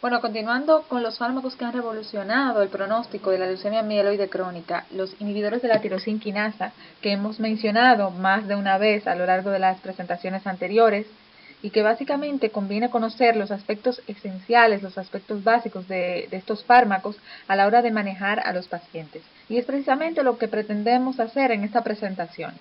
Bueno, continuando con los fármacos que han revolucionado el pronóstico de la leucemia mieloide crónica, los inhibidores de la tirosina quinasa, que hemos mencionado más de una vez a lo largo de las presentaciones anteriores, y que básicamente conviene conocer los aspectos esenciales, los aspectos básicos de estos fármacos a la hora de manejar a los pacientes. Y es precisamente lo que pretendemos hacer en esta presentación.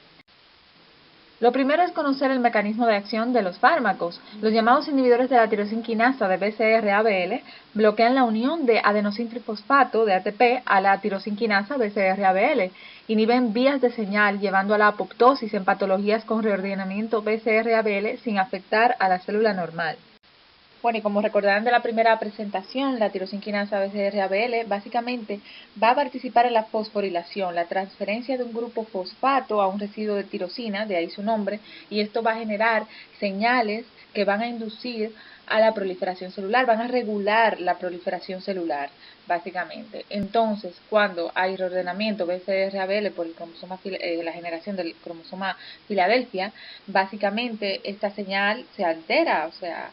Lo primero es conocer el mecanismo de acción de los fármacos. Los llamados inhibidores de la tirosina quinasa de BCR-ABL bloquean la unión de adenosintrifosfato de ATP a la tirosina quinasa BCR-ABL, inhiben vías de señal llevando a la apoptosis en patologías con reordenamiento BCR-ABL sin afectar a la célula normal. Bueno, y como recordarán de la primera presentación, la tirosina quinasa BCR-ABL básicamente va a participar en la fosforilación, la transferencia de un grupo fosfato a un residuo de tirosina, de ahí su nombre, y esto va a generar señales que van a inducir a la proliferación celular, van a regular la proliferación celular, básicamente. Entonces, cuando hay reordenamiento BCR-ABL por el cromosoma, la generación del cromosoma Filadelfia, básicamente esta señal se altera, o sea,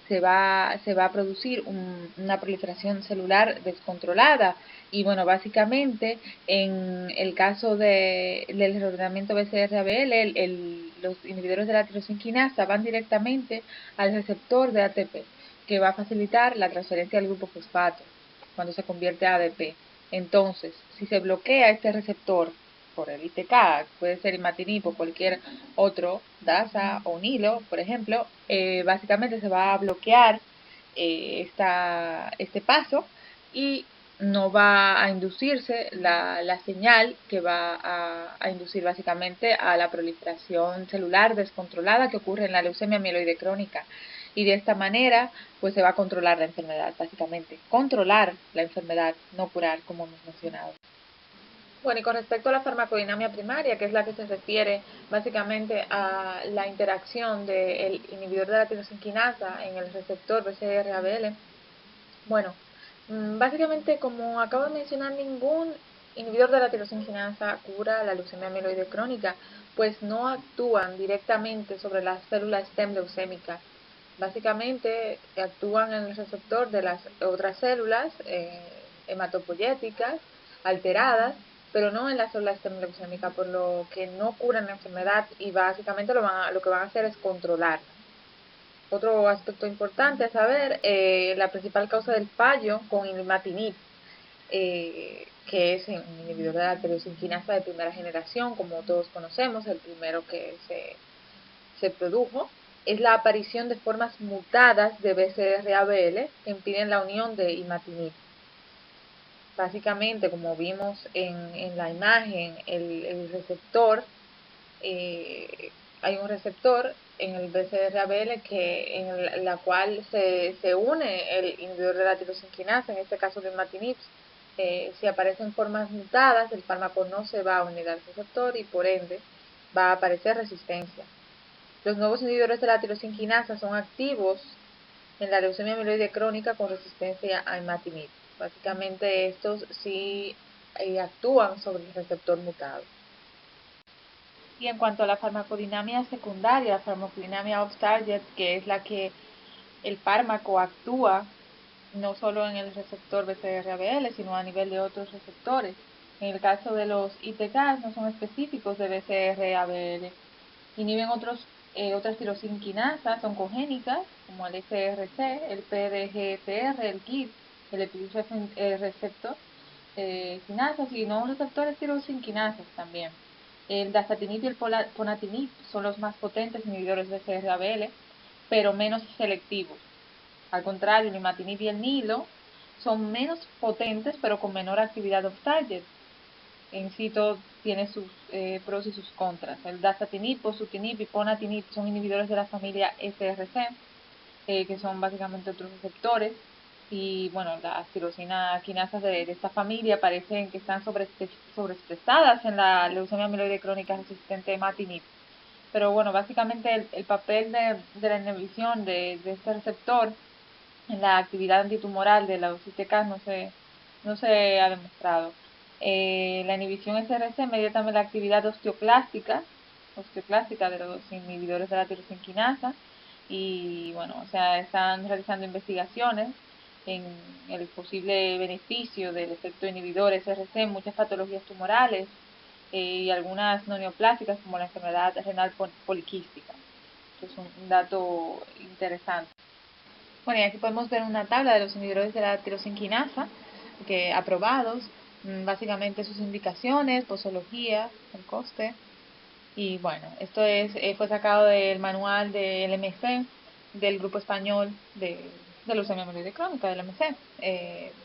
se va a producir una proliferación celular descontrolada. Y bueno, básicamente en el caso del reordenamiento BCR-ABL, los inhibidores de la tirosina quinasa van directamente al receptor de ATP, que va a facilitar la transferencia del grupo fosfato cuando se convierte a ADP. Entonces, si se bloquea este receptor por el ITK, puede ser imatinib o cualquier otro, DASA o NILO, por ejemplo, básicamente se va a bloquear este paso y no va a inducirse la señal que va a inducir básicamente a la proliferación celular descontrolada que ocurre en la leucemia mieloide crónica. Y de esta manera, pues se va a controlar la enfermedad, básicamente. Controlar la enfermedad, no curar, como hemos mencionado. Bueno, y con respecto a la farmacodinamia primaria, que es la que se refiere básicamente a la interacción del inhibidor de la tirosina quinasa en el receptor BCR-ABL, bueno, básicamente como acabo de mencionar, ningún inhibidor de la tirosina quinasa cura la leucemia mieloide crónica, pues no actúan directamente sobre las células stem leucémicas. Básicamente actúan en el receptor de las otras células hematopoyéticas alteradas, pero no en las células stem leucémicas, por lo que no curan la enfermedad y básicamente lo que van a hacer es controlar. Otro aspecto importante a saber, la principal causa del fallo con imatinib, que es un inhibidor de la tirosina quinasa de primera generación, como todos conocemos, el primero que se produjo, es la aparición de formas mutadas de BCR-ABL que impiden la unión de imatinib. Básicamente, como vimos en la imagen, el receptor, hay un receptor en el BCR-ABL en la cual se une el inhibidor de la tirosina quinasa, en este caso de imatinib. Si aparecen formas mutadas, el fármaco no se va a unir al receptor y por ende va a aparecer resistencia. Los nuevos inhibidores de la tirosina quinasa son activos en la leucemia mieloide crónica con resistencia a imatinib. Básicamente estos sí actúan sobre el receptor mutado. Y en cuanto a la farmacodinamia secundaria, la farmacodinamia off-target, que es la que el fármaco actúa no solo en el receptor BCR-ABL, sino a nivel de otros receptores. En el caso de los ITKs no son específicos de BCR-ABL, inhiben otras tirosina quinasas oncogénicas, como el SRC, el PDGFR, el KIT, el epiduril receptor quinasas y no receptores tirosina quinasas también. El dasatinib y el ponatinib son los más potentes inhibidores de BCR-ABL, pero menos selectivos. Al contrario, el imatinib y el nilo son menos potentes, pero con menor actividad off-target. En sí todo tiene sus pros y sus contras. El dasatinib, bosutinib y ponatinib son inhibidores de la familia SRC, que son básicamente otros receptores. Y bueno, las tirosina quinasas de esta familia parecen que están sobreexpresadas en la leucemia mieloide crónica resistente a imatinib. Pero bueno, básicamente el papel de la inhibición de este receptor en la actividad antitumoral de los ITK no se ha demostrado. La inhibición SRC media también la actividad osteoclástica de los inhibidores de la tirosina quinasa y bueno, o sea, están realizando investigaciones en el posible beneficio del efecto inhibidor SRC en muchas patologías tumorales y algunas no neoplásicas como la enfermedad renal poliquística. Esto es un dato interesante. Bueno, y aquí podemos ver una tabla de los inhibidores de la tirosinquinasa que aprobados, básicamente sus indicaciones, posología, el coste. Y bueno, esto fue sacado del manual del MC, del grupo español de leucemia mieloide crónica, del MC,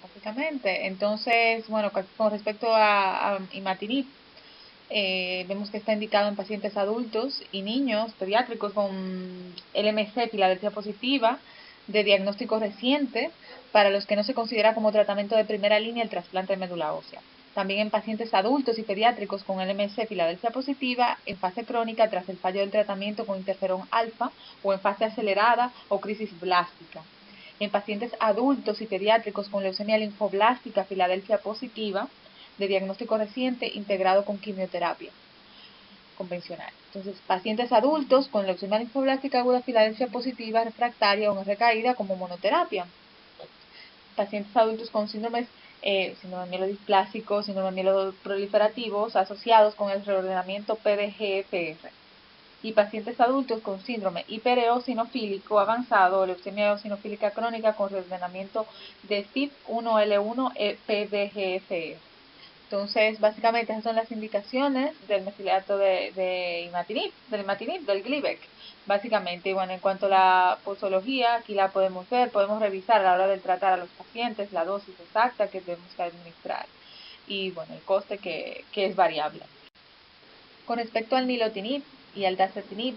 básicamente. Entonces, bueno, con respecto a imatinib, vemos que está indicado en pacientes adultos y niños pediátricos con LMC, Filadelfia positiva, de diagnóstico reciente, para los que no se considera como tratamiento de primera línea el trasplante de médula ósea. También en pacientes adultos y pediátricos con LMC Filadelfia positiva en fase crónica tras el fallo del tratamiento con interferón alfa o en fase acelerada o crisis blástica. En pacientes adultos y pediátricos con leucemia linfoblástica Filadelfia positiva de diagnóstico reciente integrado con quimioterapia convencional. Entonces, pacientes adultos con leucemia linfoblástica aguda Filadelfia positiva refractaria o en recaída como monoterapia. Pacientes adultos con síndrome mielodisplásico, síndrome mieloproliferativos asociados con el reordenamiento PDGFR. Y pacientes adultos con síndrome hipereosinofílico avanzado o leucemia eosinofílica crónica con reordenamiento de CYP1L1-PDGFR. Entonces, básicamente esas son las indicaciones del metilato de imatinib, del Gleevec, básicamente. Y bueno, en cuanto a la posología, aquí la podemos ver, podemos revisar a la hora de tratar a los pacientes la dosis exacta que tenemos que administrar y bueno, el coste que es variable. Con respecto al nilotinib y al dasatinib,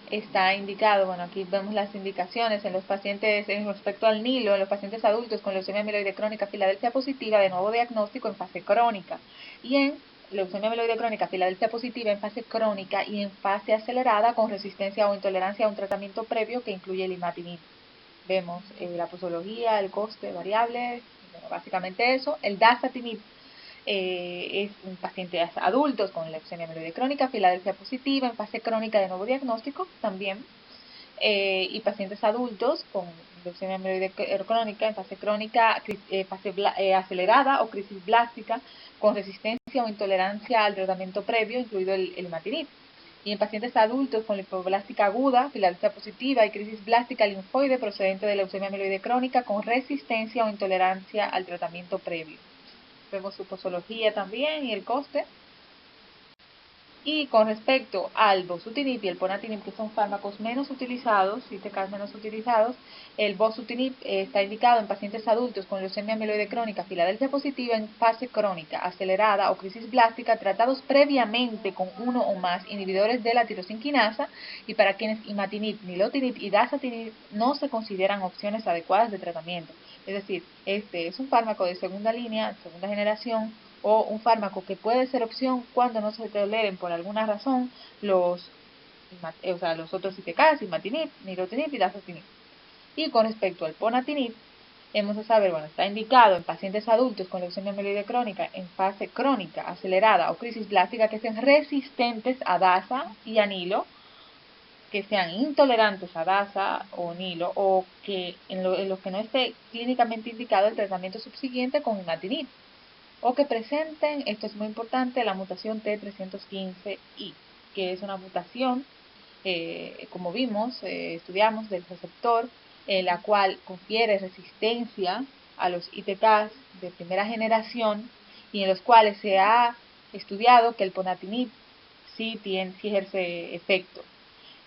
está indicado, bueno, aquí vemos las indicaciones en los pacientes, en respecto al Nilo, en los pacientes adultos con leucemia mieloide crónica Filadelfia positiva de nuevo diagnóstico en fase crónica, y en leucemia mieloide crónica Filadelfia positiva en fase crónica y en fase acelerada con resistencia o intolerancia a un tratamiento previo que incluye el imatinib. Vemos la posología, el coste variable, bueno, básicamente eso. El dasatinib es en pacientes adultos con leucemia mieloide crónica, Filadelfia positiva, en fase crónica de nuevo diagnóstico también, y pacientes adultos con leucemia mieloide crónica, en fase crónica, fase acelerada o crisis blástica, con resistencia o intolerancia al tratamiento previo, incluido el imatinib. Y en pacientes adultos con linfoblástica aguda, Filadelfia positiva y crisis blástica linfoide procedente de leucemia mieloide crónica con resistencia o intolerancia al tratamiento previo. Vemos su posología también y el coste. Y con respecto al bosutinib y el ponatinib, que son fármacos menos utilizados, ITCAs menos utilizados, el bosutinib está indicado en pacientes adultos con leucemia mieloide crónica, Filadelfia positiva en fase crónica, acelerada o crisis blástica, tratados previamente con uno o más inhibidores de la tirosinquinasa y para quienes imatinib, nilotinib y dasatinib no se consideran opciones adecuadas de tratamiento. Es decir, este es un fármaco de segunda línea, segunda generación, o un fármaco que puede ser opción cuando no se toleren por alguna razón los otros ITCAs, imatinib, nilotinib y dasatinib. Y con respecto al ponatinib, hemos de saber, bueno, está indicado en pacientes adultos con leucemia mieloide crónica en fase crónica, acelerada o crisis blástica que sean resistentes a DASA y a Nilo, que sean intolerantes a DASA o Nilo, o que en los que no esté clínicamente indicado el tratamiento subsiguiente con imatinib, o que presenten, esto es muy importante, la mutación T315I, que es una mutación, como vimos, estudiamos del receptor, la cual confiere resistencia a los ITCAs de primera generación y en los cuales se ha estudiado que el ponatinib sí ejerce efecto.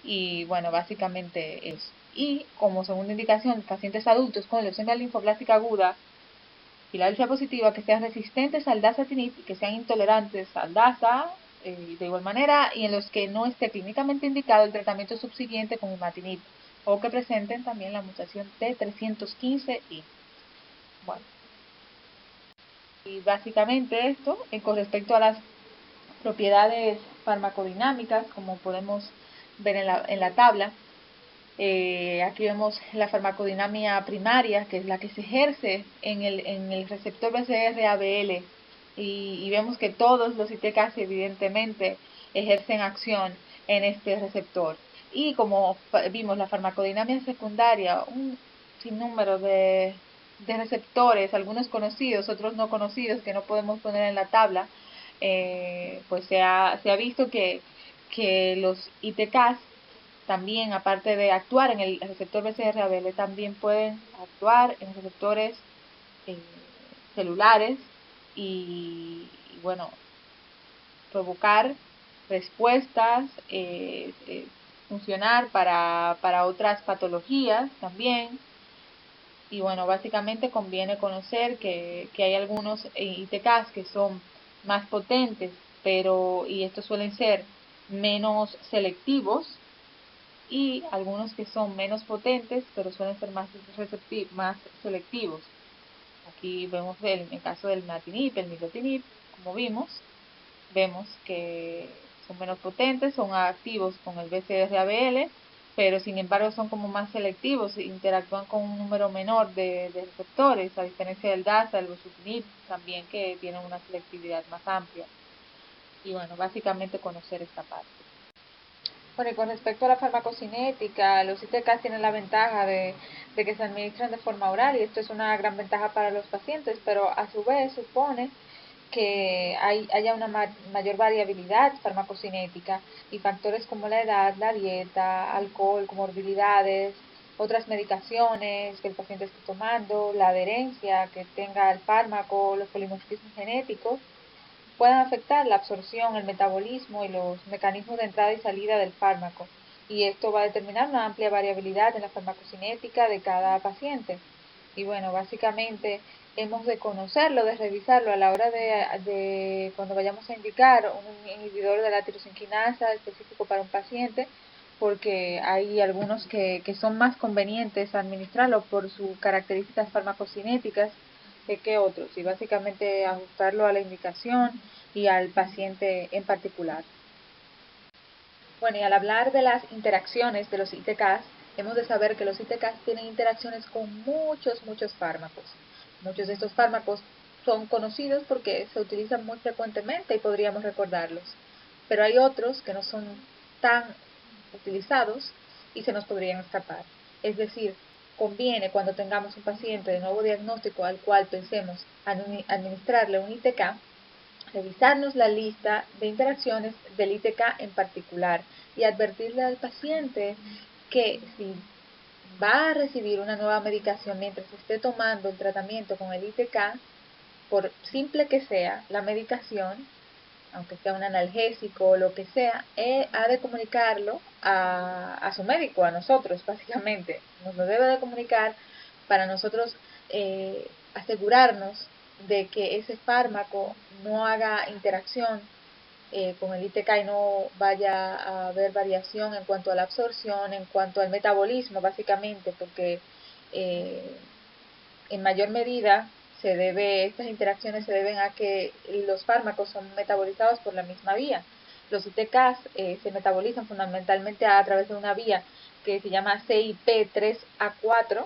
Y bueno, básicamente eso. Y como segunda indicación, pacientes adultos con leucemia linfoblástica aguda, Filadelfia positiva, que sean resistentes al dasatinib y que sean intolerantes al DASA, de igual manera, y en los que no esté clínicamente indicado el tratamiento subsiguiente con imatinib, o que presenten también la mutación T315I. Bueno, y básicamente esto, con respecto a las propiedades farmacodinámicas, como podemos ver en la tabla, aquí vemos la farmacodinámica primaria, que es la que se ejerce en el receptor BCR-ABL, y vemos que todos los ITCAs evidentemente ejercen acción en este receptor. Y como vimos la farmacodinámica secundaria, un sinnúmero de de receptores, algunos conocidos, otros no conocidos, que no podemos poner en la tabla, pues se ha visto que los ITKs también, aparte de actuar en el receptor BCR-ABL, también pueden actuar en receptores eh, celulares y, bueno, provocar respuestas, funcionar para otras patologías también. Y bueno, básicamente conviene conocer que hay algunos ITKs que son más potentes, y estos suelen ser menos selectivos, y algunos que son menos potentes, pero suelen ser más selectivos. Aquí vemos el caso del imatinib, el nilotinib, como vemos que son menos potentes, son activos con el BCR-ABL, pero sin embargo son como más selectivos, interactúan con un número menor de receptores, a diferencia del DASA, el bosutinib también, que tienen una selectividad más amplia. Y bueno, básicamente conocer esta parte. Bueno, y con respecto a la farmacocinética, los ITKs tienen la ventaja de que se administran de forma oral, y esto es una gran ventaja para los pacientes, pero a su vez supone que haya una mayor variabilidad farmacocinética, y factores como la edad, la dieta, alcohol, comorbilidades, otras medicaciones que el paciente esté tomando, la adherencia que tenga al fármaco, los polimorfismos genéticos, pueden afectar la absorción, el metabolismo y los mecanismos de entrada y salida del fármaco, y esto va a determinar una amplia variabilidad en la farmacocinética de cada paciente. Y bueno, básicamente hemos de conocerlo, de revisarlo a la hora de cuando vayamos a indicar un inhibidor de la tirosinquinasa específico para un paciente, porque hay algunos que son más convenientes administrarlo por sus características farmacocinéticas que otros, y básicamente ajustarlo a la indicación y al paciente en particular. Bueno, y al hablar de las interacciones de los ITKs, hemos de saber que los ITKs tienen interacciones con muchos fármacos. Muchos de estos fármacos son conocidos porque se utilizan muy frecuentemente y podríamos recordarlos, pero hay otros que no son tan utilizados y se nos podrían escapar. Es decir, conviene, cuando tengamos un paciente de nuevo diagnóstico al cual pensemos administrarle un ITK, revisarnos la lista de interacciones del ITK en particular y advertirle al paciente que si va a recibir una nueva medicación mientras esté tomando el tratamiento con el ITK, por simple que sea la medicación, aunque sea un analgésico o lo que sea, ha de comunicarlo a su médico, a nosotros, básicamente. Nos lo debe de comunicar para nosotros asegurarnos de que ese fármaco no haga interacción con el ITK y no vaya a haber variación en cuanto a la absorción, en cuanto al metabolismo, básicamente, porque eh, en mayor medida estas interacciones se deben a que los fármacos son metabolizados por la misma vía. Los ITKs se metabolizan fundamentalmente a través de una vía que se llama CYP3A4,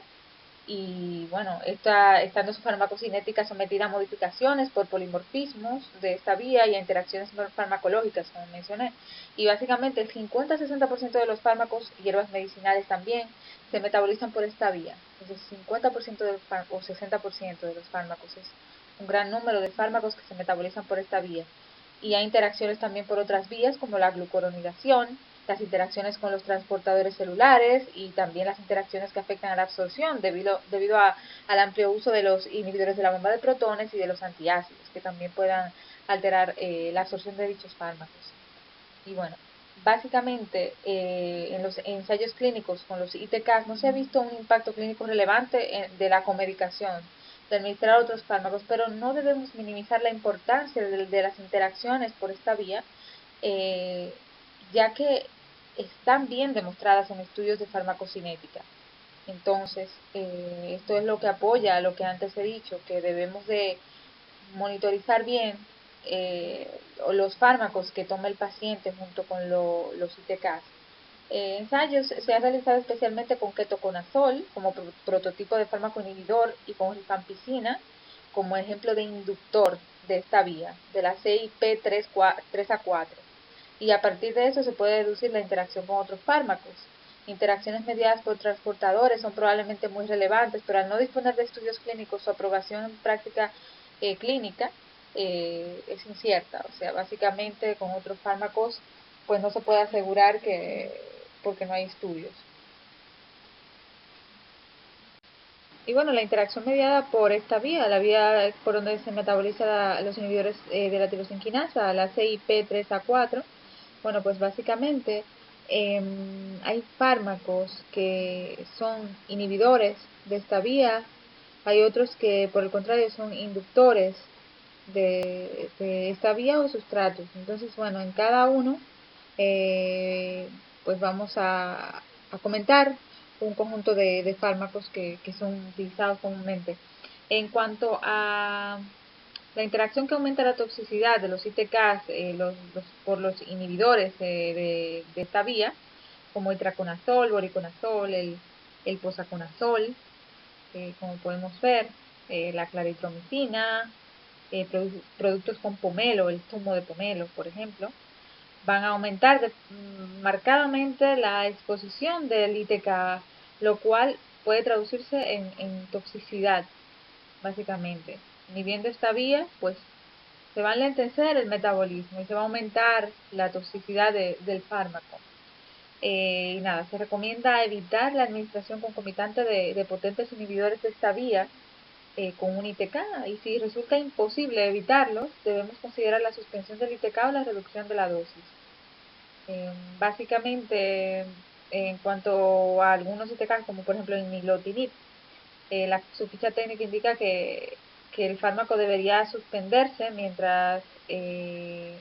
y bueno, estando su farmacocinética sometida a modificaciones por polimorfismos de esta vía y a interacciones farmacológicas, como mencioné. Y básicamente el 50-60% de los fármacos, hierbas medicinales también, se metabolizan por esta vía. Entonces, 50% o 60% de los fármacos es un gran número de fármacos que se metabolizan por esta vía. Y hay interacciones también por otras vías, como la glucoronidación, las interacciones con los transportadores celulares y también las interacciones que afectan a la absorción debido al amplio uso de los inhibidores de la bomba de protones y de los antiácidos, que también puedan alterar la absorción de dichos fármacos. Y bueno, básicamente en los ensayos clínicos con los ITKs no se ha visto un impacto clínico relevante de la comedicación, de administrar otros fármacos, pero no debemos minimizar la importancia de las interacciones por esta vía, eh, ya que están bien demostradas en estudios de farmacocinética. Entonces, esto es lo que apoya a lo que antes he dicho, que debemos de monitorizar bien los fármacos que toma el paciente junto con los ITKs. Ensayos se han realizado especialmente con ketoconazol como prototipo de fármaco inhibidor y con rifampicina como ejemplo de inductor de esta vía, de la CYP3A4. Y a partir de eso se puede deducir la interacción con otros fármacos. interacciones mediadas por transportadores son probablemente muy relevantes, pero al no disponer de estudios clínicos, su aprobación en práctica clínica es incierta. O sea, básicamente con otros fármacos pues no se puede asegurar que porque no hay estudios. Y bueno, la interacción mediada por esta vía, la vía por donde se metaboliza los inhibidores de la tirosinquinasa, la CYP3A4, bueno, pues básicamente hay fármacos que son inhibidores de esta vía, hay otros que por el contrario son inductores de esta vía o sustratos. Entonces, bueno, en cada uno, eh, pues vamos a comentar un conjunto de fármacos que son utilizados comúnmente. En cuanto a la interacción que aumenta la toxicidad de los ITKs por los inhibidores de esta vía, como itraconazol, voriconazol, el posaconazol, como podemos ver, la claritromicina, productos con pomelo, el zumo de pomelo, por ejemplo, van a aumentar marcadamente la exposición del ITK, lo cual puede traducirse en toxicidad, básicamente. Inhibiendo esta vía, pues se va a enlentecer el metabolismo y se va a aumentar la toxicidad del fármaco. Y nada, se recomienda evitar la administración concomitante de potentes inhibidores de esta vía con un ITK, y si resulta imposible evitarlos, debemos considerar la suspensión del ITK o la reducción de la dosis. Básicamente, en cuanto a algunos ITK, como por ejemplo el nilotinib, su ficha técnica indica que el fármaco debería suspenderse, mientras que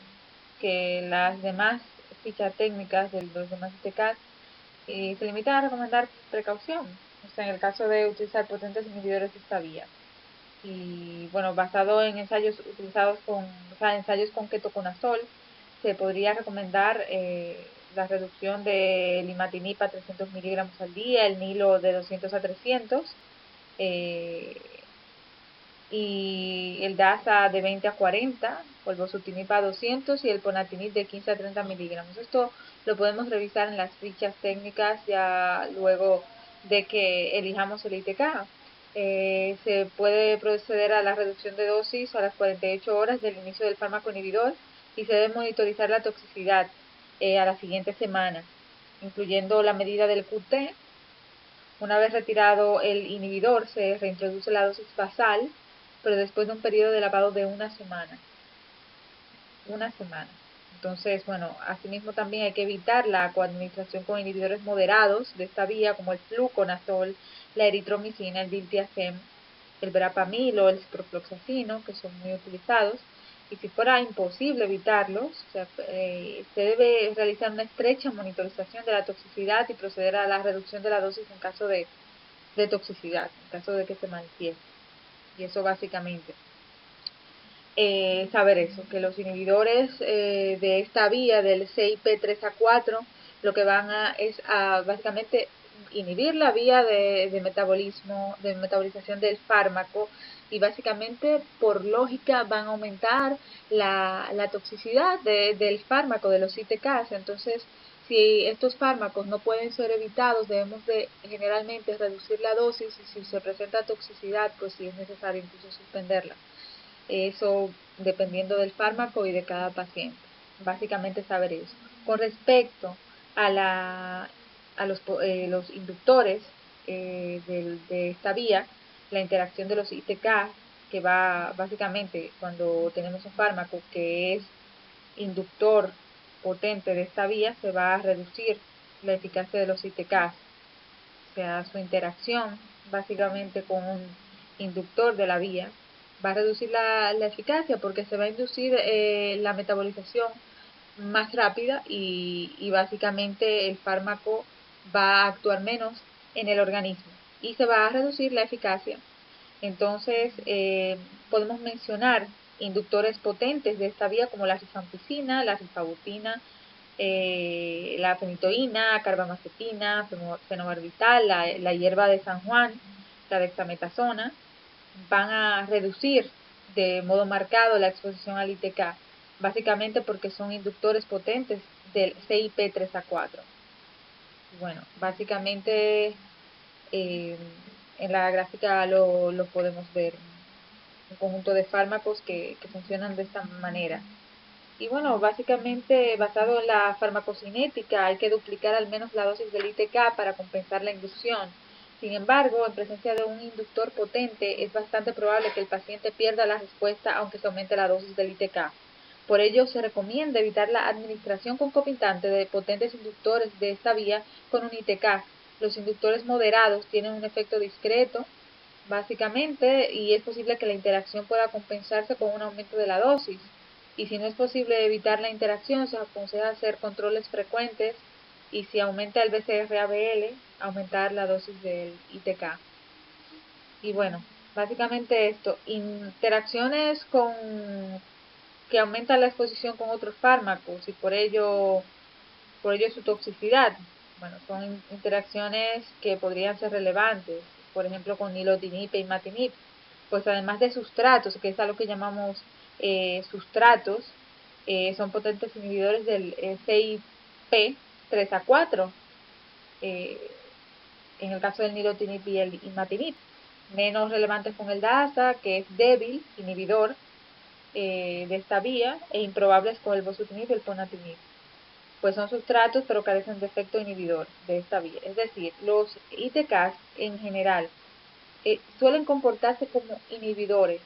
las demás fichas técnicas de los demás ITK se limitan a recomendar precaución, o sea, en el caso de utilizar potentes inhibidores de esta vía. Y bueno, basado en ensayos utilizados ensayos con ketoconazol, se podría recomendar la reducción del imatinib a 300 miligramos al día, el nilo de 200 a 300, eh, y el DASA de 20 a 40, o el bosutinib a 200 y el ponatinib de 15 a 30 miligramos. Esto lo podemos revisar en las fichas técnicas ya luego de que elijamos el ITK. Se puede proceder a la reducción de dosis a las 48 horas del inicio del fármaco inhibidor y se debe monitorizar la toxicidad a la siguiente semana, incluyendo la medida del QT. Una vez retirado el inhibidor, se reintroduce la dosis basal, pero después de un periodo de lavado de una semana. Una semana. Entonces, bueno, asimismo también hay que evitar la coadministración con inhibidores moderados de esta vía, como el fluconazol, la eritromicina, el diltiazem, el verapamil o el ciprofloxacino, que son muy utilizados. Y si fuera imposible evitarlos, o sea, se debe realizar una estrecha monitorización de la toxicidad y proceder a la reducción de la dosis en caso de toxicidad, en caso de que se manifieste. Y eso básicamente. Saber eso, que los inhibidores de esta vía del CYP3A4 lo que van es a básicamente inhibir la vía de metabolismo, de metabolización del fármaco, y básicamente por lógica van a aumentar la toxicidad del fármaco, de los ITKs. Entonces, si estos fármacos no pueden ser evitados, debemos de generalmente reducir la dosis, y si se presenta toxicidad, pues sí es necesario incluso suspenderla. Eso dependiendo del fármaco y de cada paciente. Básicamente saber eso. Con respecto a, los inductores de esta vía, la interacción de los ITK, que va básicamente cuando tenemos un fármaco que es inductor potente de esta vía, se va a reducir la eficacia de los ITK, o sea, su interacción básicamente con un inductor de la vía va a reducir la eficacia, porque se va a inducir la metabolización más rápida, y básicamente el fármaco va a actuar menos en el organismo y se va a reducir la eficacia. Entonces, podemos mencionar inductores potentes de esta vía como la rifampicina, la rifabutina, la fenitoína, carbamazepina, fenobarbital, la hierba de San Juan, la dexametasona, van a reducir de modo marcado la exposición al ITK, básicamente porque son inductores potentes del CYP3A4. Bueno, básicamente eh, en la gráfica lo podemos ver, un conjunto de fármacos que funcionan de esta manera. Y bueno, básicamente basado en la farmacocinética hay que duplicar al menos la dosis del ITK para compensar la inducción. Sin embargo, en presencia de un inductor potente es bastante probable que el paciente pierda la respuesta aunque se aumente la dosis del ITK. Por ello, se recomienda evitar la administración concomitante de potentes inductores de esta vía con un ITK. Los inductores moderados tienen un efecto discreto, básicamente, y es posible que la interacción pueda compensarse con un aumento de la dosis. Y si no es posible evitar la interacción, se aconseja hacer controles frecuentes y si aumenta el BCR-ABL, aumentar la dosis del ITK. Y bueno, básicamente esto, interacciones que aumentan la exposición con otros fármacos y por ello su toxicidad. Bueno, son interacciones que podrían ser relevantes, por ejemplo con nilotinib e imatinib, pues además de sustratos, que es a lo que llamamos sustratos, son potentes inhibidores del CYP3A4, eh, en el caso del nilotinib y el imatinib, menos relevantes con el DASA, que es débil, inhibidor de esta vía, e improbables con el bosutinib y el ponatinib, pues son sustratos pero carecen de efecto inhibidor de esta vía. Es decir, los ITKs en general suelen comportarse como inhibidores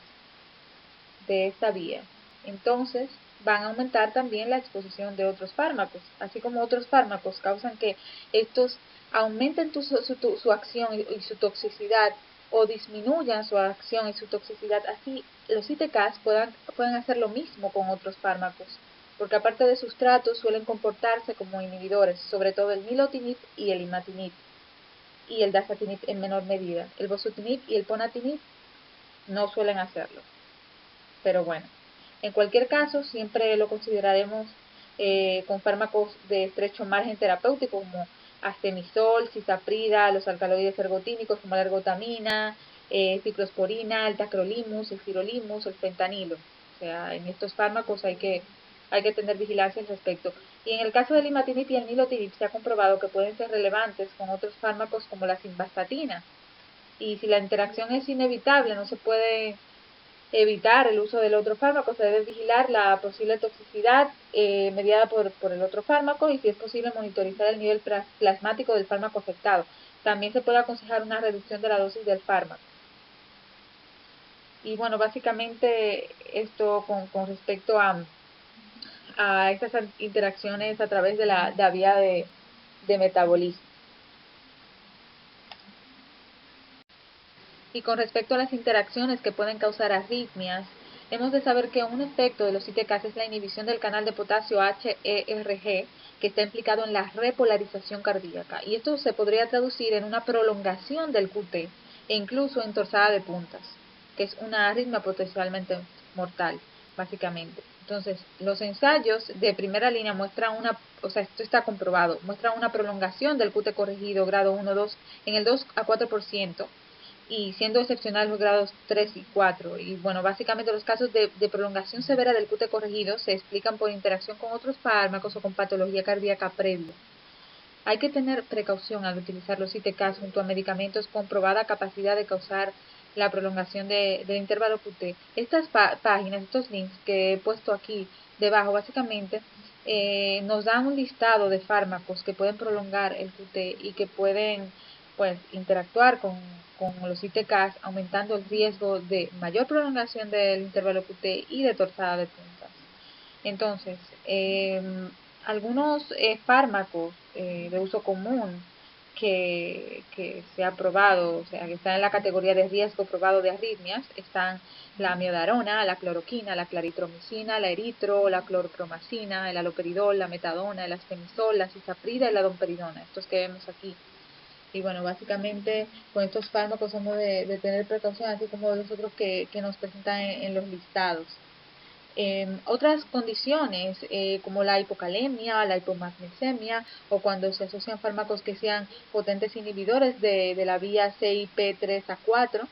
de esta vía. Entonces, van a aumentar también la exposición de otros fármacos, así como otros fármacos causan que estos aumenten su acción y su toxicidad o disminuyan su acción y su toxicidad. Así, los ITKs pueden hacer lo mismo con otros fármacos, porque aparte de sustratos suelen comportarse como inhibidores, sobre todo el nilotinib y el imatinib, y el dasatinib en menor medida. El bosutinib y el ponatinib no suelen hacerlo. Pero bueno, en cualquier caso, siempre lo consideraremos con fármacos de estrecho margen terapéutico como astemisol, cisaprida, los alcaloides ergotínicos como la ergotamina, ciclosporina, el tacrolimus, el sirolimus, el fentanilo. O sea, en estos fármacos hay que tener vigilancia al respecto. Y en el caso del imatinib y el nilotinib se ha comprobado que pueden ser relevantes con otros fármacos como la simvastatina. Y si la interacción es inevitable, no se puede evitar el uso del otro fármaco, se debe vigilar la posible toxicidad mediada por el otro fármaco y si es posible monitorizar el nivel plasmático del fármaco afectado. También se puede aconsejar una reducción de la dosis del fármaco. Y bueno, básicamente esto con respecto a estas interacciones a través de la vía de metabolismo. Y con respecto a las interacciones que pueden causar arritmias, hemos de saber que un efecto de los ITKs es la inhibición del canal de potasio HERG, que está implicado en la repolarización cardíaca. Y esto se podría traducir en una prolongación del QT e incluso en torsada de puntas, que es una arritmia potencialmente mortal, básicamente. Entonces, los ensayos de primera línea muestran esto está comprobado, muestran una prolongación del QT corregido grado 1-2 en el 2 a 4%, y siendo excepcionales los grados 3 y 4. Y bueno, básicamente los casos de prolongación severa del QT corregido se explican por interacción con otros fármacos o con patología cardíaca previa. Hay que tener precaución al utilizar los ITKs junto a medicamentos con probada capacidad de causar la prolongación del intervalo QT. Estas páginas, estos links que he puesto aquí debajo, básicamente nos dan un listado de fármacos que pueden prolongar el QT y que pueden pues interactuar con los ITKs, aumentando el riesgo de mayor prolongación del intervalo QT y de torsada de puntas. Entonces, algunos fármacos de uso común que se ha probado, o sea, que están en la categoría de riesgo probado de arritmias, están la amiodarona, la cloroquina, la claritromicina, la eritro, la clorpromacina, el haloperidol, la metadona, el asfenisol, la cisaprida y la domperidona, estos que vemos aquí. Y bueno, básicamente con estos fármacos hemos de tener precaución, así como los otros que nos presentan en los listados. Otras condiciones como la hipocalemia, la hipomagnesemia o cuando se asocian fármacos que sean potentes inhibidores de la vía CYP3A4,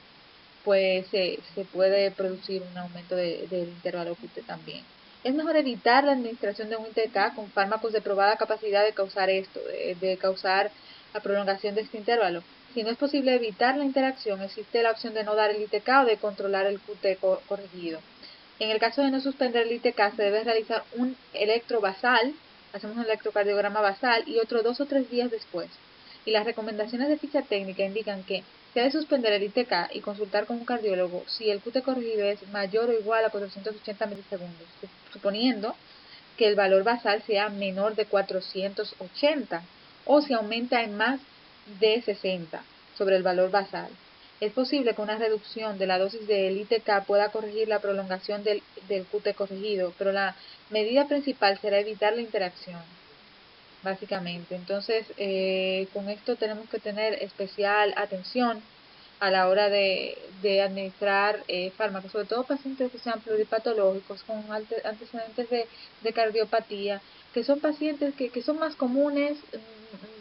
pues se puede producir un aumento del intervalo QT también. Es mejor evitar la administración de un ITK con fármacos de probada capacidad de causar esto, de causar la prolongación de este intervalo. Si no es posible evitar la interacción, existe la opción de no dar el ITK o de controlar el QT corregido. En el caso de no suspender el ITK, se debe realizar un electrobasal, hacemos un electrocardiograma basal y otro 2 o 3 días después. Y las recomendaciones de ficha técnica indican que se debe suspender el ITK y consultar con un cardiólogo si el QT corregido es mayor o igual a 480 milisegundos, suponiendo que el valor basal sea menor de 480 o si aumenta en más de 60 sobre el valor basal. Es posible que una reducción de la dosis del ITK pueda corregir la prolongación del QT corregido, pero la medida principal será evitar la interacción, básicamente. Entonces, con esto tenemos que tener especial atención a la hora de administrar fármacos, sobre todo pacientes que sean pluripatológicos con antecedentes de cardiopatía, que son pacientes que son más comunes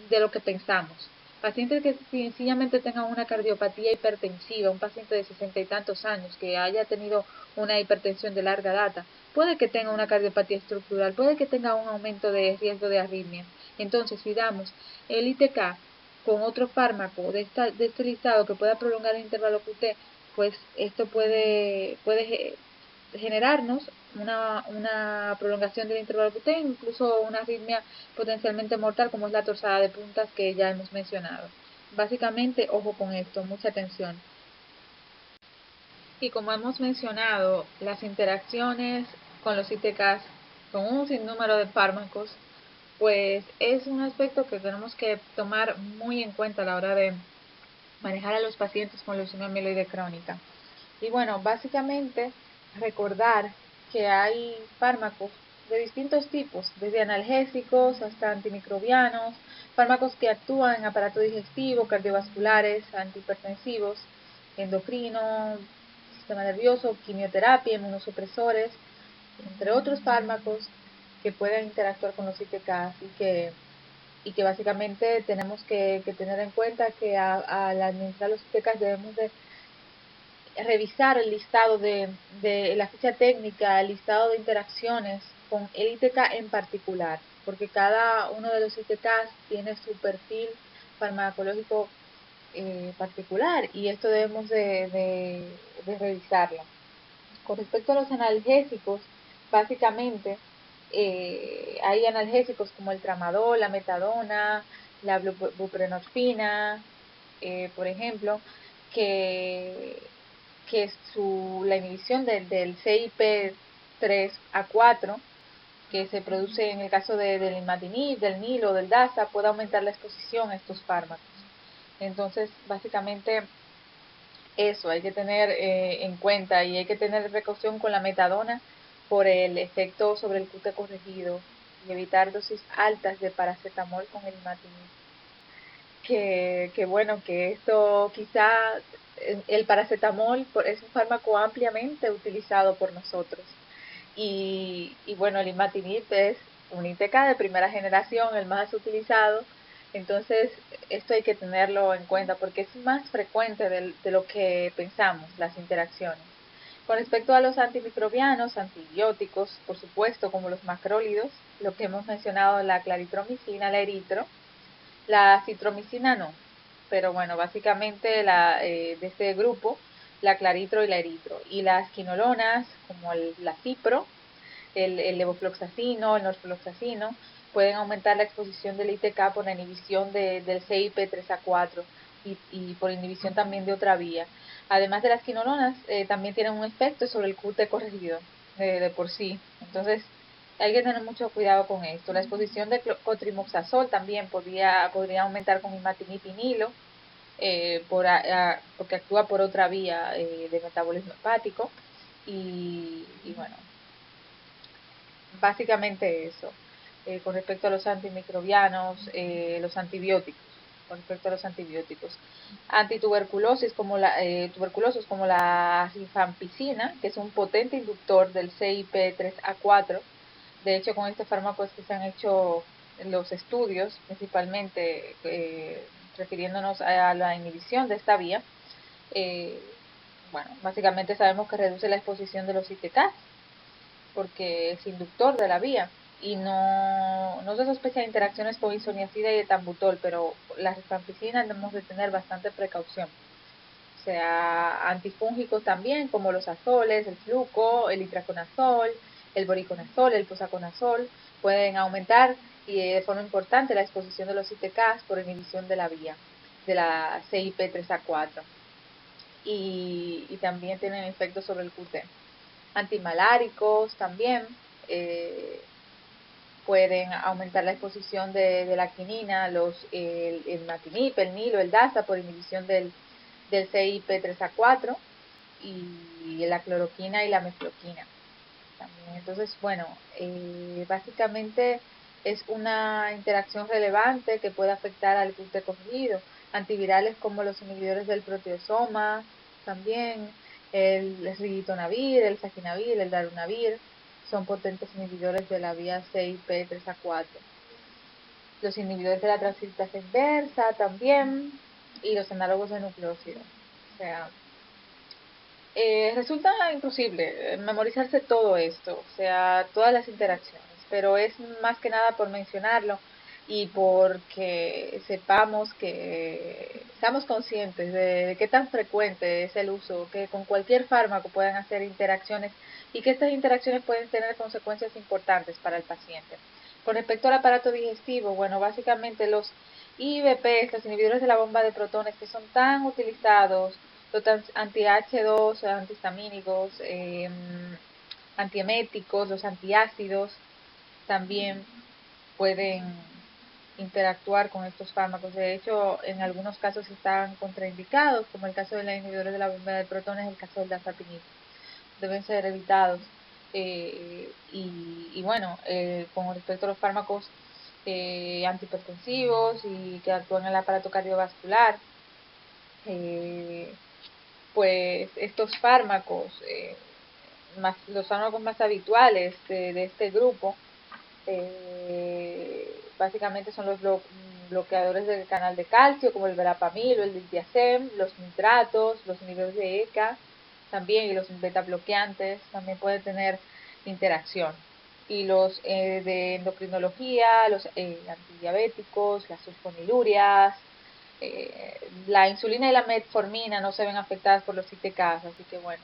de lo que pensamos. Pacientes que sencillamente tengan una cardiopatía hipertensiva, un paciente de 60 y tantos años que haya tenido una hipertensión de larga data, puede que tenga una cardiopatía estructural, puede que tenga un aumento de riesgo de arritmia. Entonces, si damos el ITK con otro fármaco de este listado que pueda prolongar el intervalo QT, pues esto puede generarnos una prolongación del intervalo QT, incluso una arritmia potencialmente mortal como es la torsada de puntas que ya hemos mencionado. Básicamente, ojo con esto, mucha atención. Y como hemos mencionado, las interacciones con los ITKs con un sinnúmero de fármacos, pues es un aspecto que tenemos que tomar muy en cuenta a la hora de manejar a los pacientes con leucemia mieloide crónica. Y bueno, básicamente recordar que hay fármacos de distintos tipos, desde analgésicos hasta antimicrobianos, fármacos que actúan en aparato digestivo, cardiovasculares, antihipertensivos, endocrinos, sistema nervioso, quimioterapia, inmunosupresores, entre otros fármacos que pueden interactuar con los ITKs y que básicamente tenemos que tener en cuenta que al administrar los ITKs debemos de revisar el listado de la ficha técnica, el listado de interacciones con el ITK en particular, porque cada uno de los ITKs tiene su perfil farmacológico particular y esto debemos de revisarlo. Con respecto a los analgésicos, básicamente hay analgésicos como el tramadol, la metadona, la buprenorfina, por ejemplo, que, la inhibición del CYP3A4 que se produce en el caso del imatinib, del NIL o del DASA puede aumentar la exposición a estos fármacos. Entonces, básicamente eso hay que tener en cuenta y hay que tener precaución con la metadona por el efecto sobre el QT corregido y evitar dosis altas de paracetamol con el imatinib. Que bueno, que esto quizá el paracetamol es un fármaco ampliamente utilizado por nosotros y bueno, el imatinib es un ITK de primera generación, el más utilizado, entonces esto hay que tenerlo en cuenta porque es más frecuente de lo que pensamos, las interacciones. Con respecto a los antimicrobianos, antibióticos, por supuesto, como los macrólidos, lo que hemos mencionado, la claritromicina, la eritro, la citromicina no, pero bueno, básicamente de este grupo, la claritro y la eritro. Y las quinolonas, como la cipro, el levofloxacino, el norfloxacino, pueden aumentar la exposición del ITK por la inhibición del CYP3A4 y por inhibición también de otra vía. Además de las quinolonas, también tienen un efecto sobre el QT corregido de por sí. Entonces, hay que tener mucho cuidado con esto. La exposición de cotrimoxazol también podría aumentar con imatinib y nilo, porque actúa por otra vía de metabolismo hepático. Y bueno, básicamente eso. Con respecto a los antimicrobianos, los antibióticos, con respecto a los antibióticos. Antituberculosis como tuberculosos como la rifampicina, que es un potente inductor del CYP3A4. De hecho, con este fármaco es que se han hecho los estudios, principalmente refiriéndonos a la inhibición de esta vía. Bueno, básicamente sabemos que reduce la exposición de los ITK porque es inductor de la vía y no se sospecha interacciones con isoniazida y etambutol, pero la rifampicina debemos de tener bastante precaución. O sea, antifúngicos también, como los azoles, el fluco, el itraconazol, el boriconazol, el posaconazol, pueden aumentar y de forma importante la exposición de los ITKs por inhibición de la vía, de la CYP3A4. Y también tienen efectos sobre el QT. Antimaláricos también pueden aumentar la exposición de la quinina, el matinib, el nilo, el DASA por inhibición del CYP3A4 y la cloroquina y la mefloquina también. Entonces, bueno, básicamente es una interacción relevante que puede afectar al gluten corrigido. Antivirales como los inhibidores del proteasoma, también el ritonavir, el saquinavir, el darunavir, son potentes inhibidores de la vía CYP3A4. Los inhibidores de la transcriptasa inversa también, y los análogos de nucleócido. O sea, resulta imposible memorizarse todo esto, o sea, todas las interacciones, pero es más que nada por mencionarlo y porque seamos conscientes de qué tan frecuente es el uso, que con cualquier fármaco puedan hacer interacciones y que estas interacciones pueden tener consecuencias importantes para el paciente. Con respecto al aparato digestivo, bueno, básicamente los IBP, los inhibidores de la bomba de protones, que son tan utilizados, los anti-H2, antihistamínicos, antieméticos, los antiácidos, también pueden interactuar con estos fármacos. De hecho, en algunos casos están contraindicados, como el caso de los inhibidores de la bomba de protones, el caso del dasatinib. Deben ser evitados. Y bueno, con respecto a los fármacos antihipertensivos y que actúan en el aparato cardiovascular, pues estos fármacos, los fármacos más habituales de este grupo, básicamente son los bloqueadores del canal de calcio, como el verapamil o el diltiazem, los nitratos, los inhibidores de ECA, también, y los beta bloqueantes también pueden tener interacción. Y los de endocrinología, los antidiabéticos, las sulfonilurias, la insulina y la metformina no se ven afectadas por los ITKs, así que bueno,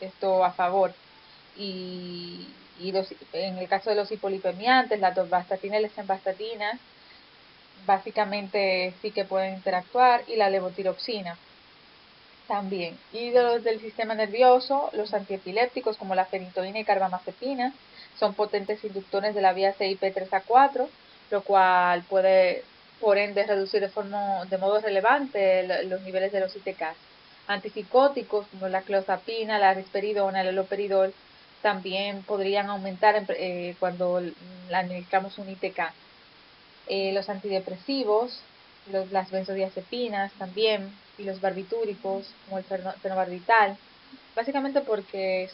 esto a favor. Y en el caso de los hipolipemiantes, la torvastatina y la semvastatina, básicamente sí que pueden interactuar, y la levotiroxina también. Y de los del sistema nervioso, los antiepilépticos como la fenitoína y carbamazepina son potentes inductores de la vía CYP3A4, lo cual puede, por ende, reducir de modo relevante los niveles de los ITKs. Antipsicóticos como la clozapina, la risperidona, el haloperidol, también podrían aumentar cuando administramos un ITK. Los antidepresivos, las benzodiazepinas también, y los barbitúricos, como el fenobarbital, básicamente porque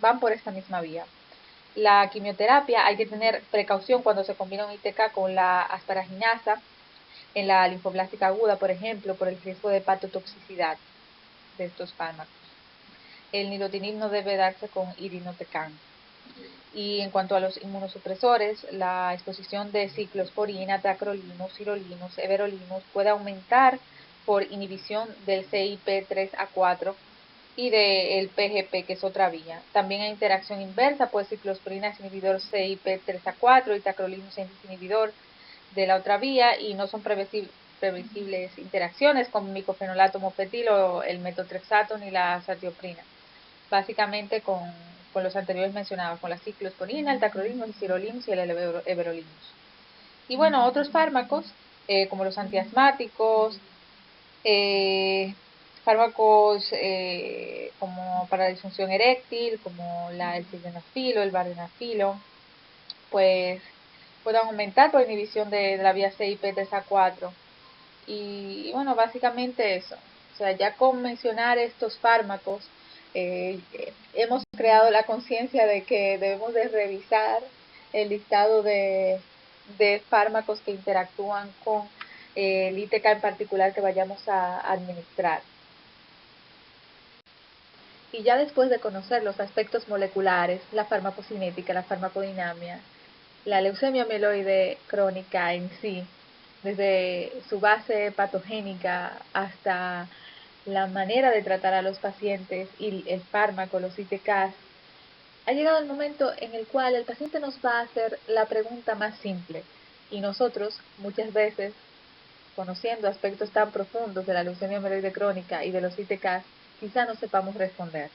van por esta misma vía. La quimioterapia, hay que tener precaución cuando se combina un ITK con la asparaginasa en la linfoblástica aguda, por ejemplo, por el riesgo de hepatotoxicidad de estos fármacos. El nilotinib no debe darse con irinotecan. Y en cuanto a los inmunosupresores, la exposición de ciclosporina, tacrolimus, sirolimus, everolimus puede aumentar por inhibición del CYP3A4 y del PGP, que es otra vía. También hay interacción inversa, pues ciclosporina es inhibidor CYP3A4 y tacrolimus es inhibidor de la otra vía, y no son previsibles interacciones con micofenolato mofetil o el metotrexato ni la satioprina. Básicamente con los anteriores mencionados, con la ciclosporina, el tacrolimus, el sirolimus y el everolimus. Y bueno, otros fármacos, como los antiasmáticos, fármacos como para la disfunción eréctil, como el sildenafilo, el vardenafilo, pues pueden aumentar por inhibición de la vía CYP3A4. Y bueno, básicamente eso. O sea, ya con mencionar estos fármacos, hemos creado la conciencia de que debemos de revisar el listado de fármacos que interactúan con el ITK en particular que vayamos a administrar. Y ya después de conocer los aspectos moleculares, la farmacocinética, la farmacodinámica, la leucemia mieloide crónica en sí, desde su base patogénica hasta la manera de tratar a los pacientes y el fármaco, los ITKs, ha llegado el momento en el cual el paciente nos va a hacer la pregunta más simple y nosotros muchas veces, conociendo aspectos tan profundos de la leucemia mieloide crónica y de los ITKs, quizá no sepamos responder,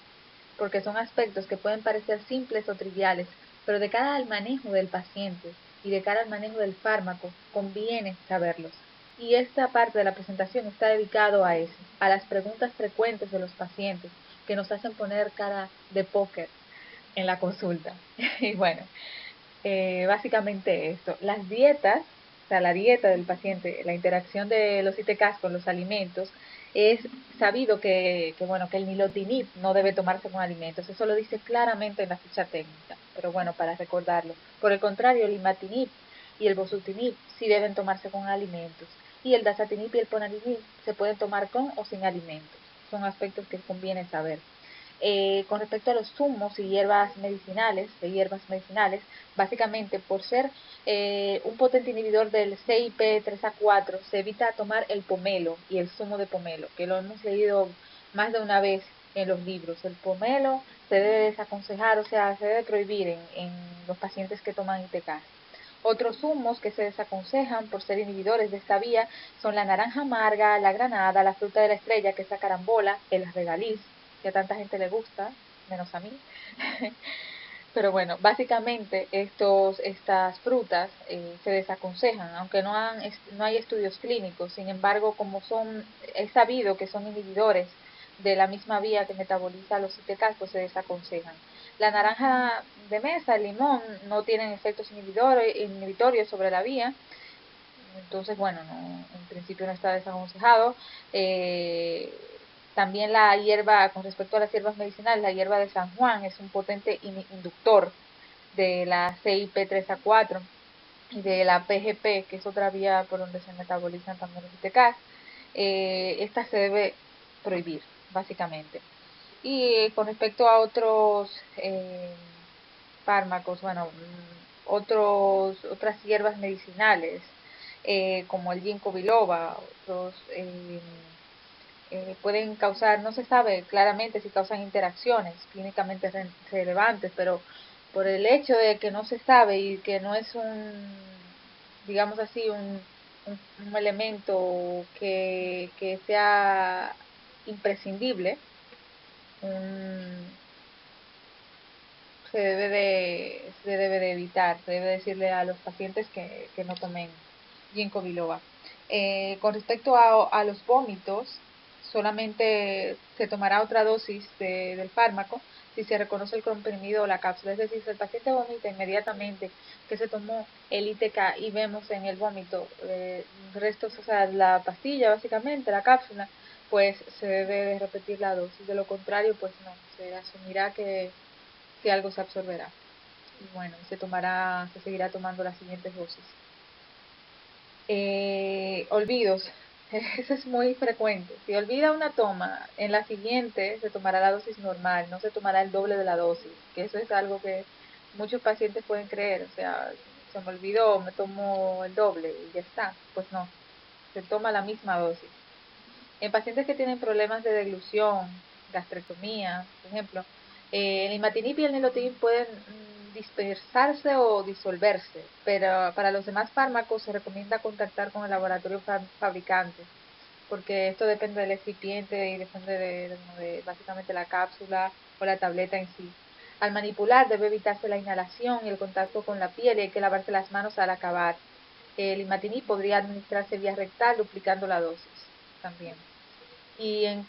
porque son aspectos que pueden parecer simples o triviales, pero de cara al manejo del paciente y de cara al manejo del fármaco, conviene saberlos. Y esta parte de la presentación está dedicado a eso, a las preguntas frecuentes de los pacientes que nos hacen poner cara de póker en la consulta. Y bueno, básicamente esto. Las dietas, o sea, la dieta del paciente, la interacción de los ITKs con los alimentos, es sabido bueno, que el nilotinib no debe tomarse con alimentos. Eso lo dice claramente en la ficha técnica, pero bueno, para recordarlo. Por el contrario, el imatinib y el bosutinib sí deben tomarse con alimentos. Y el dasatinib y el ponatinib se pueden tomar con o sin alimentos. Son aspectos que conviene saber. Con respecto a los zumos y hierbas medicinales, básicamente por ser un potente inhibidor del CYP3A4, se evita tomar el pomelo y el zumo de pomelo, que lo hemos leído más de una vez en los libros. El pomelo se debe desaconsejar, o sea, se debe prohibir en los pacientes que toman ITK. Otros zumos que se desaconsejan por ser inhibidores de esta vía son la naranja amarga, la granada, la fruta de la estrella, que es la carambola, el regaliz, que a tanta gente le gusta, menos a mí. Pero bueno, básicamente estas frutas se desaconsejan, aunque no hay estudios clínicos. Sin embargo, es sabido que son inhibidores de la misma vía que metaboliza los ITK, pues se desaconsejan. La naranja de mesa, el limón, no tienen efectos inhibitorios sobre la vía, entonces, bueno, en principio no está desaconsejado. Eh, También la hierba, con respecto a las hierbas medicinales, la hierba de San Juan es un potente inductor de la CYP3A4 y de la PGP, que es otra vía por donde se metabolizan también los ITKs. Esta se debe prohibir, básicamente. Y con respecto a otros fármacos, bueno, otras hierbas medicinales, como el ginkgo biloba, otros pueden causar, no se sabe claramente si causan interacciones clínicamente relevantes, pero por el hecho de que no se sabe y que no es digamos así, un elemento que sea imprescindible, un, se debe de evitar, se debe decirle a los pacientes que no tomen ginkgo biloba. Con respecto a los vómitos, solamente se tomará otra dosis del fármaco si se reconoce el comprimido o la cápsula. Es decir, si el paciente vomita inmediatamente que se tomó el ITK y vemos en el vómito restos, o sea, la pastilla básicamente, la cápsula, pues se debe de repetir la dosis. De lo contrario, pues no, se asumirá que algo se absorberá. Y bueno, se seguirá tomando las siguientes dosis. Olvidos. Eso es muy frecuente. Si olvida una toma, en la siguiente se tomará la dosis normal, no se tomará el doble de la dosis, que eso es algo que muchos pacientes pueden creer, o sea, se me olvidó, me tomo el doble y ya está. Pues no, se toma la misma dosis. En pacientes que tienen problemas de deglución, gastrectomía, por ejemplo, el imatinib y el nilotinib pueden dispersarse o disolverse, pero para los demás fármacos se recomienda contactar con el laboratorio fabricante, porque esto depende del excipiente y depende de básicamente la cápsula o la tableta en sí. Al manipular debe evitarse la inhalación y el contacto con la piel y hay que lavarse las manos al acabar. El imatinib podría administrarse vía rectal duplicando la dosis también.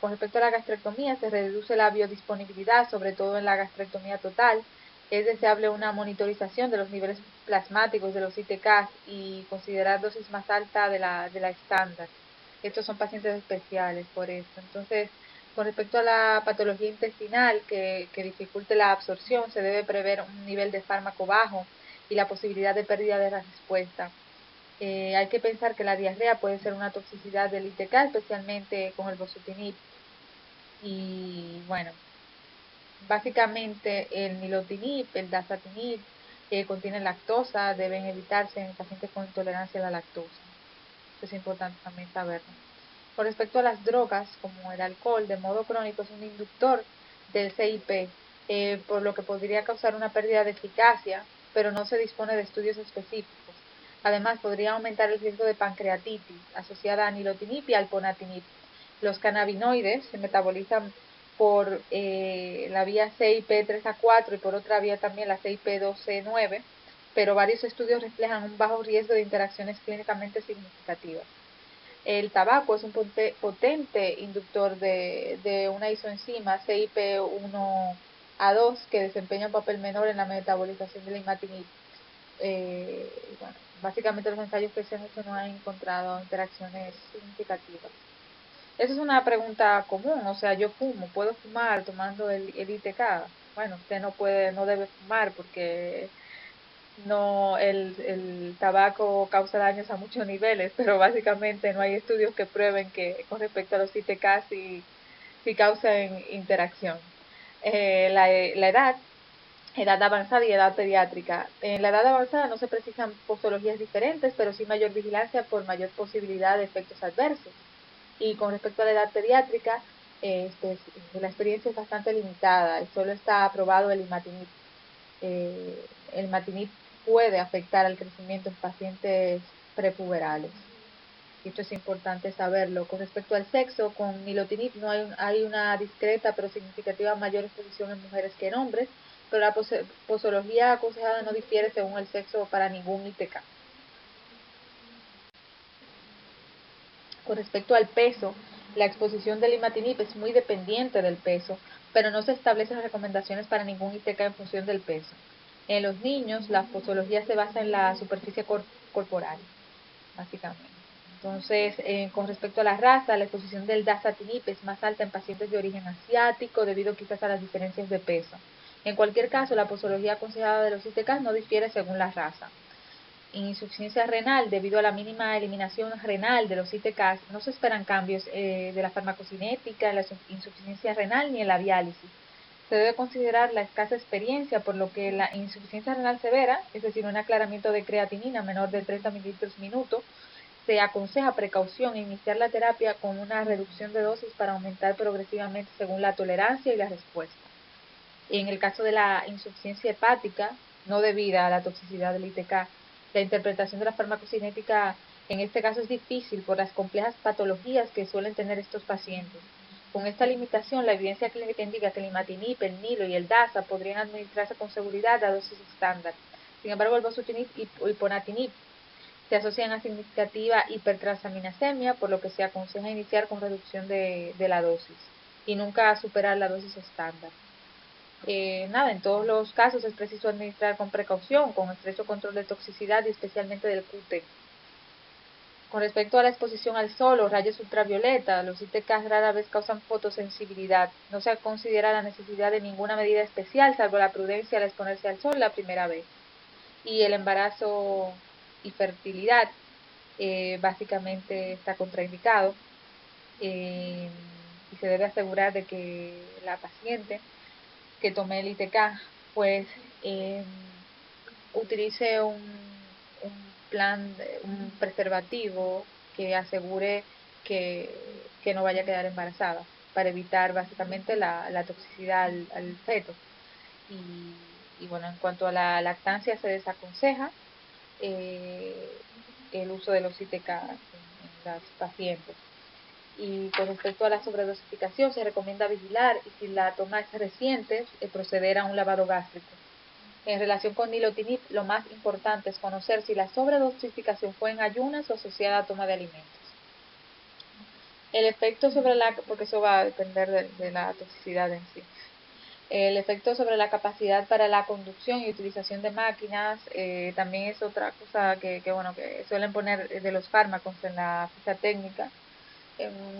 Con respecto a la gastrectomía, se reduce la biodisponibilidad, sobre todo en la gastrectomía total. Es deseable una monitorización de los niveles plasmáticos de los ITK y considerar dosis más alta de la estándar. Estos son pacientes especiales por esto. Entonces, con respecto a la patología intestinal que dificulte la absorción, se debe prever un nivel de fármaco bajo y la posibilidad de pérdida de la respuesta. Hay que pensar que la diarrea puede ser una toxicidad del ITK, especialmente con el bosutinib. Y bueno, Básicamente el nilotinib, el dasatinib, contienen lactosa, deben evitarse en pacientes con intolerancia a la lactosa. Esto es importante también saberlo. Con respecto a las drogas, como el alcohol de modo crónico es un inductor del CIP, por lo que podría causar una pérdida de eficacia, pero no se dispone de estudios específicos. Además, podría aumentar el riesgo de pancreatitis asociada a nilotinib y al ponatinib. Los cannabinoides se metabolizan por la vía CYP3A4 y por otra vía también la CYP2C9, pero varios estudios reflejan un bajo riesgo de interacciones clínicamente significativas. El tabaco es un potente inductor de una isoenzima CYP1A2 que desempeña un papel menor en la metabolización de la imatinib. Bueno, básicamente los ensayos que se han hecho no han encontrado interacciones significativas. Esa es una pregunta común, o sea, yo fumo, ¿puedo fumar tomando el ITK? Bueno, usted no puede, no debe fumar porque no, el tabaco causa daños a muchos niveles, pero básicamente no hay estudios que prueben que con respecto a los ITK sí causan interacción. La edad avanzada y edad pediátrica. En la edad avanzada no se precisan posologías diferentes, pero sí mayor vigilancia por mayor posibilidad de efectos adversos. Y con respecto a la edad pediátrica, la experiencia es bastante limitada y solo está aprobado el imatinib puede afectar al crecimiento en pacientes prepuberales. Y esto es importante saberlo. Con respecto al sexo, con nilotinib no hay una discreta pero significativa mayor exposición en mujeres que en hombres, pero la posología aconsejada no difiere según el sexo para ningún ITK. Con respecto al peso, la exposición del imatinib es muy dependiente del peso, pero no se establecen recomendaciones para ningún ITK en función del peso. En los niños, la posología se basa en la superficie corporal, básicamente. Entonces, con respecto a la raza, la exposición del dasatinib es más alta en pacientes de origen asiático debido quizás a las diferencias de peso. En cualquier caso, la posología aconsejada de los ITK no difiere según la raza. En insuficiencia renal, debido a la mínima eliminación renal de los ITK, no se esperan cambios de la farmacocinética en la insuficiencia renal ni en la diálisis. Se debe considerar la escasa experiencia, por lo que la insuficiencia renal severa, es decir, un aclaramiento de creatinina menor de 30 mililitros minuto, se aconseja precaución e iniciar la terapia con una reducción de dosis para aumentar progresivamente según la tolerancia y la respuesta. En el caso de la insuficiencia hepática, no debida a la toxicidad del ITK, la interpretación de la farmacocinética en este caso es difícil por las complejas patologías que suelen tener estos pacientes. Con esta limitación, la evidencia clínica indica que el imatinib, el nilo y el DASA podrían administrarse con seguridad a dosis estándar. Sin embargo, el bosutinib y ponatinib se asocian a significativa hipertransaminasemia, por lo que se aconseja iniciar con reducción de la dosis y nunca superar la dosis estándar. En todos los casos es preciso administrar con precaución, con estrecho control de toxicidad y especialmente del QT. Con respecto a la exposición al sol o rayos ultravioleta, los ITK rara vez causan fotosensibilidad. No se considera la necesidad de ninguna medida especial, salvo la prudencia al exponerse al sol la primera vez. Y el embarazo y fertilidad básicamente está contraindicado eh, y se debe asegurar de que la paciente que tome el ITK, pues eh, utilice un preservativo que asegure que no vaya a quedar embarazada, para evitar básicamente la toxicidad al feto. Y bueno, en cuanto a la lactancia, se desaconseja eh, el uso de los ITK en las pacientes. Y con respecto a la sobredosificación, se recomienda vigilar y si la toma es reciente, proceder a un lavado gástrico. En relación con nilotinib, lo más importante es conocer si la sobredosificación fue en ayunas o asociada a toma de alimentos. El efecto sobre porque eso va a depender de la toxicidad en sí. El efecto sobre la capacidad para la conducción y utilización de máquinas también es otra cosa bueno, que suelen poner de los fármacos en la ficha técnica.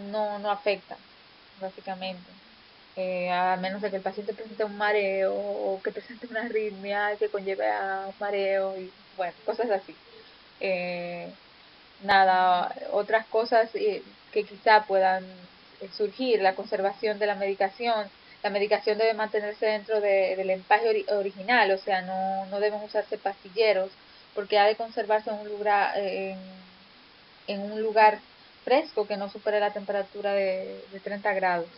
No afecta, básicamente. A menos de que el paciente presente un mareo o que presente una arritmia que conlleve a un mareo y bueno, cosas así. Eh, Otras cosas que quizá puedan surgir, la conservación de la medicación, la medicación debe mantenerse dentro del empaque original, o sea, no deben usarse pastilleros, porque ha de conservarse en un lugar fresco que no supere la temperatura de 30 grados.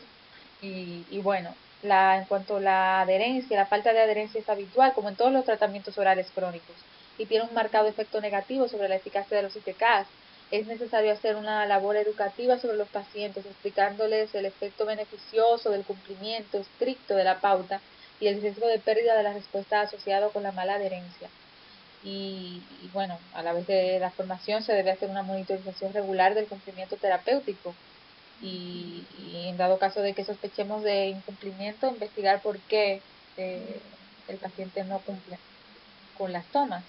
Y bueno, en cuanto a la adherencia, la falta de adherencia es habitual, como en todos los tratamientos orales crónicos, y tiene un marcado efecto negativo sobre la eficacia de los ITKs. Es necesario hacer una labor educativa sobre los pacientes, explicándoles el efecto beneficioso del cumplimiento estricto de la pauta y el riesgo de pérdida de la respuesta asociado con la mala adherencia. Y bueno, a la vez de la formación se debe hacer una monitorización regular del cumplimiento terapéutico y en dado caso de que sospechemos de incumplimiento, investigar por qué eh, el paciente no cumple con las tomas.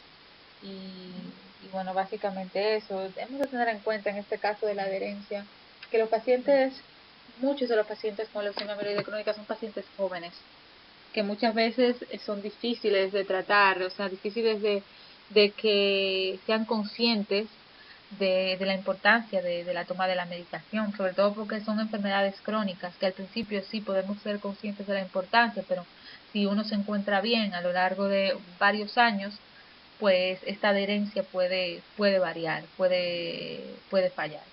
Y bueno, básicamente eso. Debemos de tener en cuenta en este caso de la adherencia que los pacientes, muchos de los pacientes con leucemia amiloide crónica son pacientes jóvenes, que muchas veces son difíciles de tratar, o sea, difíciles de que sean conscientes de la importancia de la toma de la medicación, sobre todo porque son enfermedades crónicas, que al principio sí podemos ser conscientes de la importancia, pero si uno se encuentra bien a lo largo de varios años, pues esta adherencia puede variar, puede fallar.